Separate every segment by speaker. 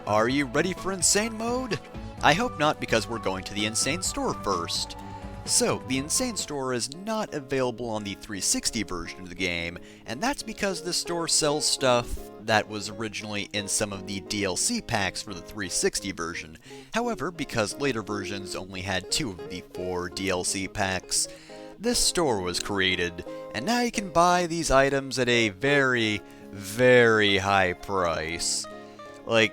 Speaker 1: Are you ready for Insane Mode? I hope not, because we're going to the Insane Store first. So, the Insane Store is not available on the 360 version of the game, and that's because this store sells stuff that was originally in some of the DLC packs for the 360 version. However, because later versions only had 2 of the 4 DLC packs, this store was created, and now you can buy these items at a very, very high price. Like,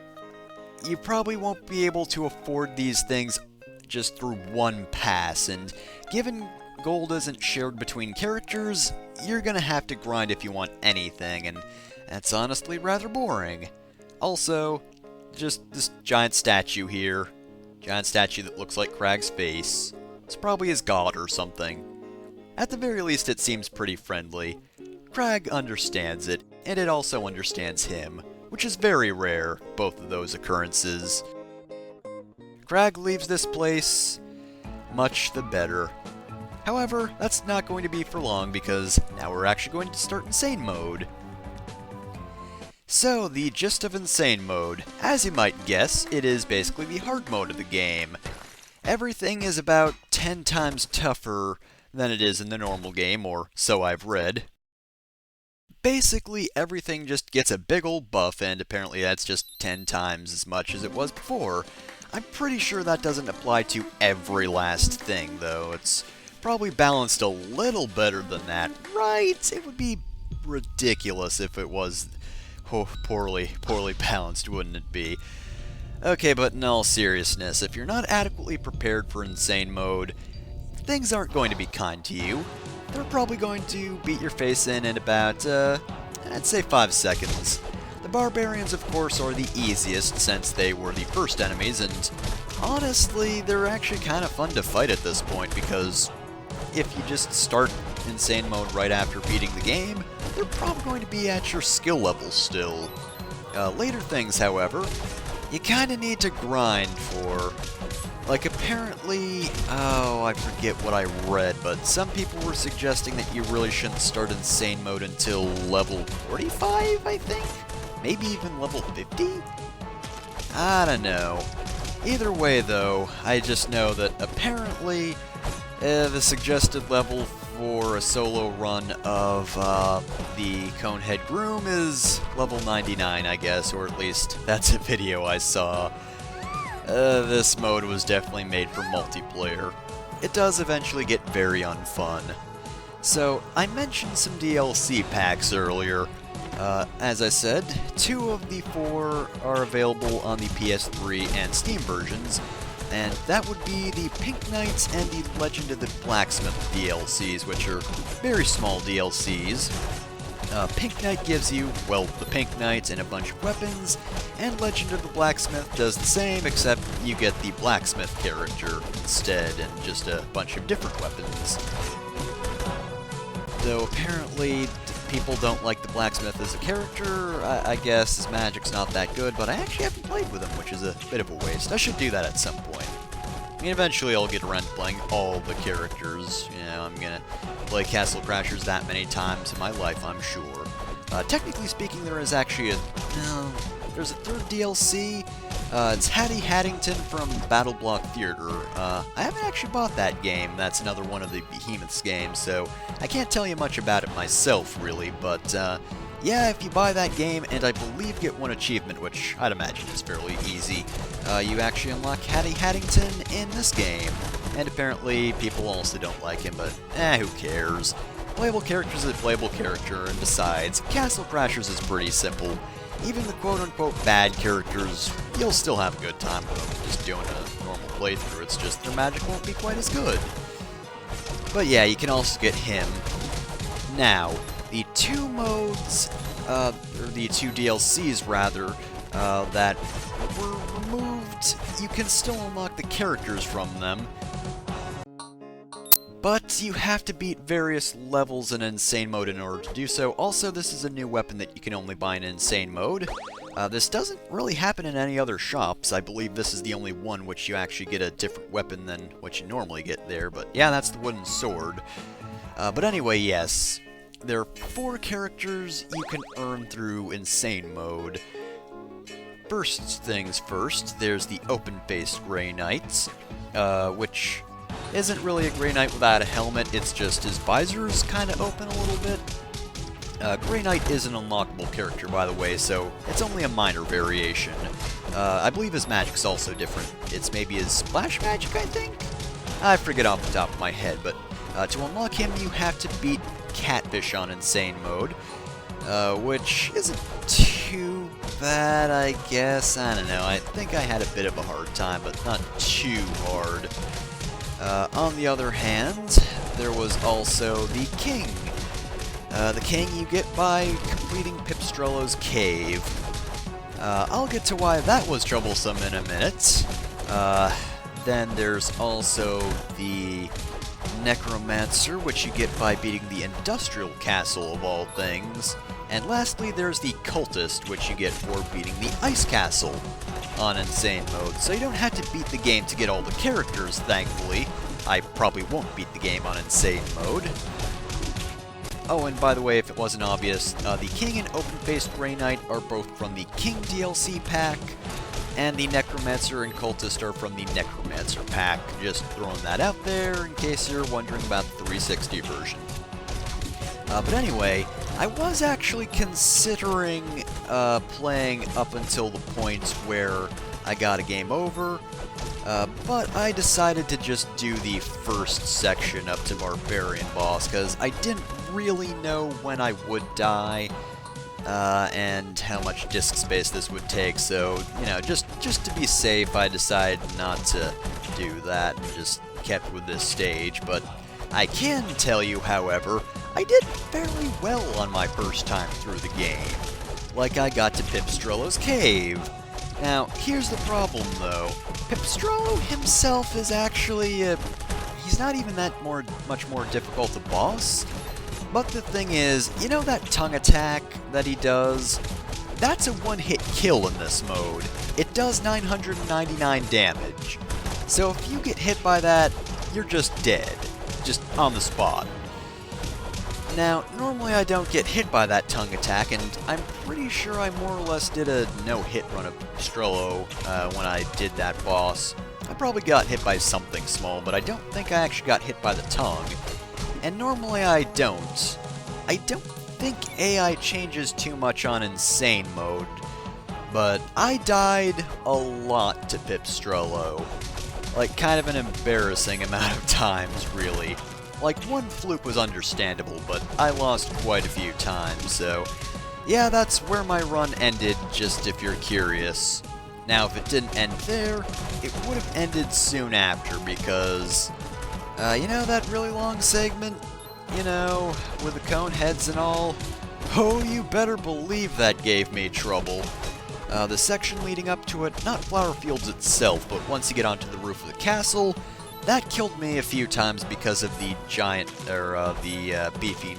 Speaker 1: you probably won't be able to afford these things just through one pass, and given gold isn't shared between characters, you're gonna have to grind if you want anything, and that's honestly rather boring. Also, just this giant statue here. Giant statue that looks like Crag's face. It's probably his god or something. At the very least, it seems pretty friendly. Crag understands it, and it also understands him, which is very rare, both of those occurrences. Crag leaves this place, much the better. However, that's not going to be for long, because now we're actually going to start Insane Mode. So, the gist of Insane Mode, as you might guess, it is basically the hard mode of the game. Everything is about 10 times tougher than it is in the normal game, or so I've read. Basically, everything just gets a big ol' buff, and apparently that's just 10 times as much as it was before. I'm pretty sure that doesn't apply to every last thing, though. It's probably balanced a little better than that, right? It would be ridiculous if it was poorly balanced, wouldn't it be? Okay, but in all seriousness, if you're not adequately prepared for Insane Mode, things aren't going to be kind to you. They're probably going to beat your face in about, I'd say 5 seconds. The barbarians, of course, are the easiest since they were the first enemies, and honestly, they're actually kind of fun to fight at this point, because if you just start Insane Mode right after beating the game, they're probably going to be at your skill level still. Later things, however, you kind of need to grind for. Like, apparently, I forget what I read, but some people were suggesting that you really shouldn't start Insane Mode until level 45, I think? Maybe even level 50? I don't know. Either way, though, I just know that apparently the suggested level for a solo run of the Conehead Groom is level 99, I guess, or at least that's a video I saw. This mode was definitely made for multiplayer. It does eventually get very unfun. So, I mentioned some DLC packs earlier. As I said, 2 of the 4 are available on the PS3 and Steam versions, and that would be the Pink Knights and the Legend of the Blacksmith DLCs, which are very small DLCs. Pink Knight gives you, well, the Pink Knights and a bunch of weapons, and Legend of the Blacksmith does the same, except you get the Blacksmith character instead, and just a bunch of different weapons. Though apparently people don't like the Blacksmith as a character, I guess his magic's not that good, but I actually haven't played with him, which is a bit of a waste. I should do that at some point. I mean, eventually I'll get around to playing all the characters. You know, I'm gonna play Castle Crashers that many times in my life, I'm sure. Technically speaking, there is actually there's a 3rd DLC. It's Hattie Haddington from Battle Block Theater. I haven't actually bought that game. That's another one of the Behemoth's games, so I can't tell you much about it myself, really, but yeah, if you buy that game, and I believe get one achievement, which I'd imagine is fairly easy, you actually unlock Hattie Haddington in this game. And apparently, people also don't like him, but who cares? Playable character is a playable character, and besides, Castle Crashers is pretty simple. Even the quote-unquote bad characters, you'll still have a good time with them, just doing a normal playthrough. It's just their magic won't be quite as good. But yeah, you can also get him. Now, the 2 modes, or the 2 DLCs rather, that were removed, you can still unlock the characters from them, but you have to beat various levels in Insane Mode in order to do so. Also, this is a new weapon that you can only buy in Insane Mode. This doesn't really happen in any other shops. I believe this is the only one which you actually get a different weapon than what you normally get there, but yeah, that's the wooden sword. But anyway, yes. There are 4 characters you can earn through Insane Mode. first things first, there's the open-faced Grey Knight, which isn't really a Grey Knight without a helmet, it's just his visor's kind of open a little bit. Grey Knight is an unlockable character, by the way, so it's only a minor variation. I believe his magic's also different. It's maybe his splash magic, I think? I forget off the top of my head, but to unlock him, you have to beat Catfish on Insane Mode, which isn't too bad, I guess. I don't know, I think I had a bit of a hard time, but not too hard. On the other hand, there was also the King. The King you get by completing Pipstrello's Cave. I'll get to why that was troublesome in a minute. Then there's also the Necromancer, which you get by beating the Industrial Castle of all things. And lastly, there's the Cultist, which you get for beating the Ice Castle on Insane Mode. So you don't have to beat the game to get all the characters, thankfully. I probably won't beat the game on Insane Mode. Oh, and by the way, if it wasn't obvious, the King and Open-Faced Grey Knight are both from the King DLC pack, and the Necromancer and Cultist are from the Necromancer pack. Just throwing that out there in case you're wondering about the 360 version. But anyway, I was actually considering playing up until the point where I got a game over, but I decided to just do the first section up to Barbarian Boss, because I didn't really know when I would die, and how much disk space this would take, so, you know, just to be safe, I decided not to do that, and just kept with this stage. But I can tell you, however, I did fairly well on my first time through the game. Like, I got to Pipstrello's Cave. Now, here's the problem, though. Pipstrello himself is actually, he's not even that much more difficult a boss. But the thing is, you know that tongue attack that he does? That's a one-hit kill in this mode. It does 999 damage. So if you get hit by that, you're just dead. Just on the spot. Now, normally I don't get hit by that tongue attack, and I'm pretty sure I more or less did a no-hit run of Pipstrello when I did that boss. I probably got hit by something small, but I don't think I actually got hit by the tongue. And normally I don't. I don't think AI changes too much on Insane Mode, but I died a lot to Pipstrello. Like, kind of an embarrassing amount of times, really. Like, one fluke was understandable, but I lost quite a few times, so yeah, that's where my run ended, just if you're curious. Now, if it didn't end there, it would have ended soon after, because you know that really long segment? You know, with the cone heads and all? Oh, you better believe that gave me trouble. The section leading up to it, not Flower Fields itself, but once you get onto the roof of the castle, that killed me a few times because of the giant, or the beefy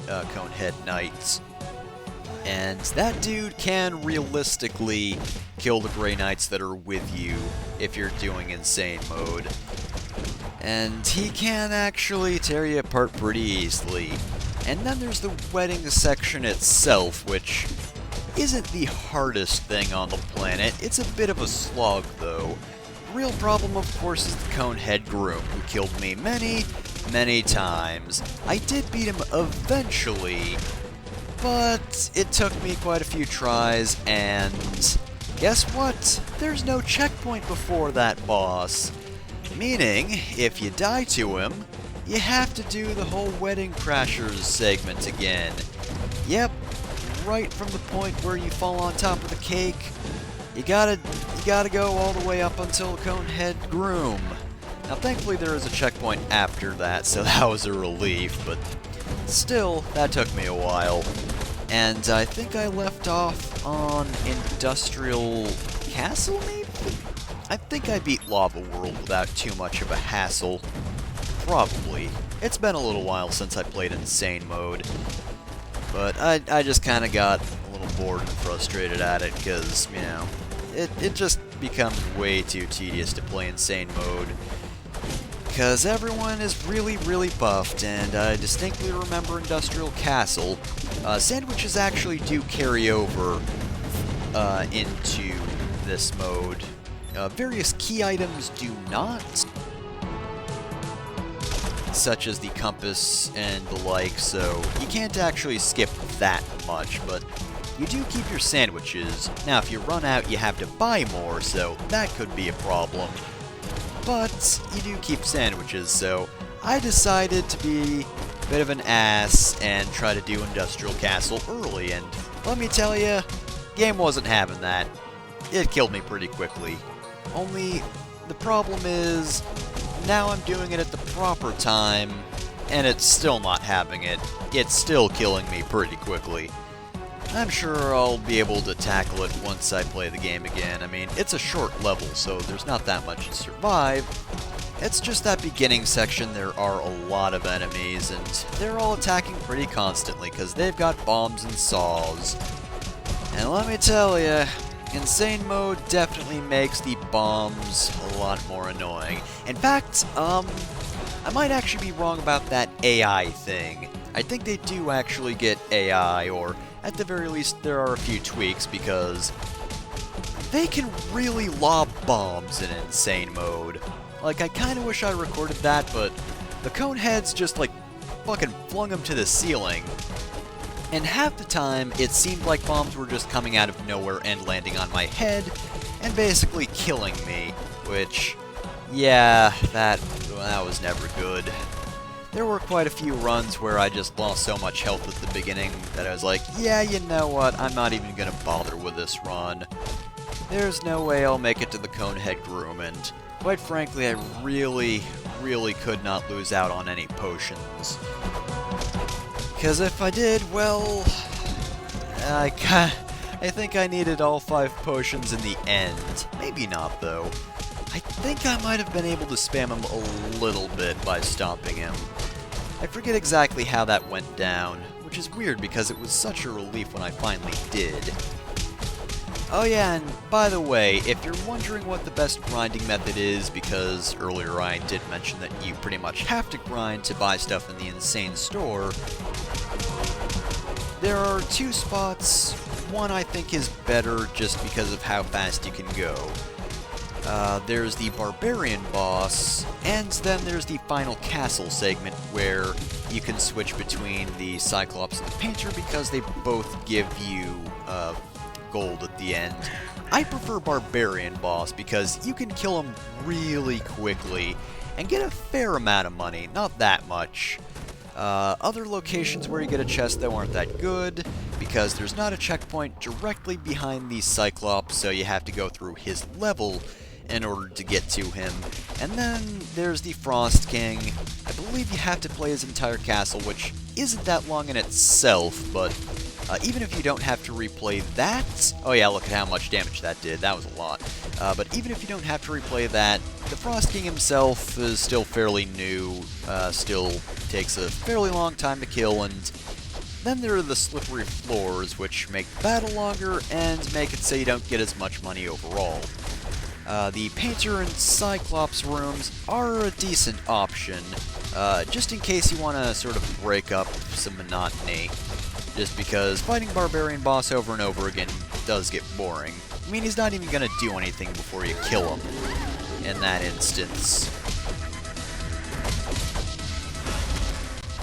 Speaker 1: Conehead Knights. And that dude can realistically kill the Grey Knights that are with you if you're doing Insane Mode. And he can actually tear you apart pretty easily. And then there's the wedding section itself, which isn't the hardest thing on the planet. It's a bit of a slog, though. The real problem, of course, is the Conehead Groom, who killed me many, many times. I did beat him eventually, but it took me quite a few tries, and guess what? There's no checkpoint before that boss. Meaning, if you die to him, you have to do the whole Wedding Crashers segment again. Yep, right from the point where you fall on top of the cake, you gotta go all the way up until Conehead Groom. Now, thankfully there is a checkpoint after that, so that was a relief, but still, that took me a while. And I think I left off on Industrial Castle, maybe? I think I beat Lava World without too much of a hassle. Probably. It's been a little while since I played Insane Mode. But I just kind of got a little bored and frustrated at it, because, you know, it just becomes way too tedious to play Insane Mode. Because everyone is really, really buffed, and I distinctly remember Industrial Castle. Sandwiches actually do carry over into this mode. Various key items do not, such as the compass and the like, so you can't actually skip that much, but you do keep your sandwiches. Now, if you run out, you have to buy more, so that could be a problem. But you do keep sandwiches, so I decided to be a bit of an ass and try to do Industrial Castle early, and let me tell you, game wasn't having that. It killed me pretty quickly. Only, the problem is, now I'm doing it at the proper time, and it's still not having it. It's still killing me pretty quickly. I'm sure I'll be able to tackle it once I play the game again. I mean, it's a short level, so there's not that much to survive. It's just that beginning section, there are a lot of enemies, and they're all attacking pretty constantly, because they've got bombs and saws. And let me tell you, Insane Mode definitely makes the bombs a lot more annoying. In fact, I might actually be wrong about that AI thing. I think they do actually get AI, or at the very least there are a few tweaks, because they can really lob bombs in Insane Mode. Like, I kinda wish I recorded that, but the cone heads just, like, fucking flung them to the ceiling. And half the time, it seemed like bombs were just coming out of nowhere and landing on my head, and basically killing me, which, yeah, that was never good. There were quite a few runs where I just lost so much health at the beginning that I was like, yeah, you know what, I'm not even gonna bother with this run. There's no way I'll make it to the Conehead Groom, and quite frankly, I really could not lose out on any potions. Because if I did, well, I think I needed all 5 potions in the end. Maybe not, though. I think I might have been able to spam him a little bit by stomping him. I forget exactly how that went down, which is weird because it was such a relief when I finally did. Oh yeah, and by the way, if you're wondering what the best grinding method is, because earlier I did mention that you pretty much have to grind to buy stuff in the Insane Store, there are 2 spots. One I think is better just because of how fast you can go. There's the Barbarian boss, and then there's the final castle segment where you can switch between the Cyclops and the Painter because they both give you gold at the end. I prefer Barbarian boss because you can kill him really quickly and get a fair amount of money, not that much. Other locations where you get a chest though aren't that good, because there's not a checkpoint directly behind the Cyclops, so you have to go through his level in order to get to him. And then there's the Frost King. I believe you have to play his entire castle, which isn't that long in itself, but even if you don't have to replay that... Oh yeah, look at how much damage that did. That was a lot. But even if you don't have to replay that, the Frost King himself is still fairly new, still takes a fairly long time to kill, and then there are the slippery floors, which make the battle longer and make it so you don't get as much money overall. The Painter and Cyclops rooms are a decent option, just in case you want to sort of break up some monotony. Just because fighting Barbarian boss over and over again does get boring. I mean, he's not even going to do anything before you kill him in that instance.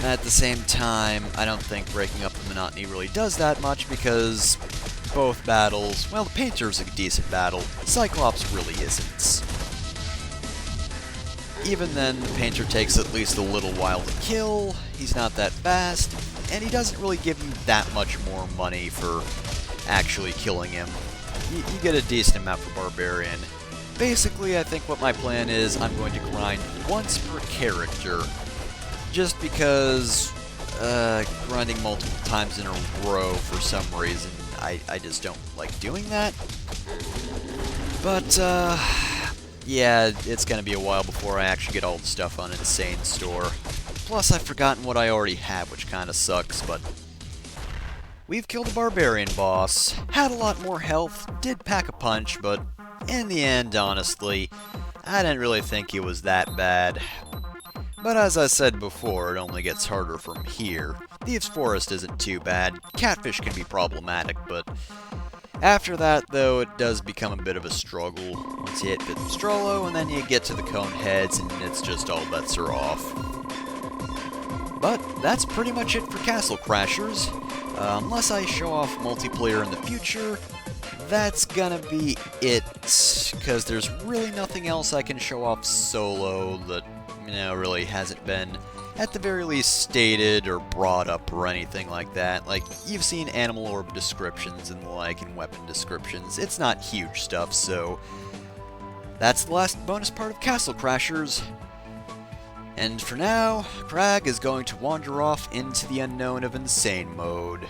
Speaker 1: At the same time, I don't think breaking up the monotony really does that much because both battles, well, the Painter's a decent battle, Cyclops really isn't. Even then, the Painter takes at least a little while to kill, he's not that fast, and he doesn't really give you that much more money for actually killing him. You get a decent amount for Barbarian. Basically, I think what my plan is, I'm going to grind once per character, just because grinding multiple times in a row for some reason, I just don't like doing that. But, yeah, it's gonna be a while before I actually get all the stuff on Insane Store. Plus, I've forgotten what I already have, which kinda sucks, but... We've killed a Barbarian boss, had a lot more health, did pack a punch, but in the end, honestly, I didn't really think he was that bad. But as I said before, it only gets harder from here. Thieves' Forest isn't too bad, Catfish can be problematic, but After that, though, it does become a bit of a struggle. Once you hit Pipistrello, and then you get to the cone heads, and it's just all bets are off. But that's pretty much it for Castle Crashers. Unless I show off multiplayer in the future, that's gonna be it, because there's really nothing else I can show off solo that, really hasn't been, at the very least, stated or brought up or anything like that. Like, you've seen animal orb descriptions and the like, and weapon descriptions. It's not huge stuff, so that's the last bonus part of Castle Crashers. And for now, Crag is going to wander off into the unknown of Insane Mode.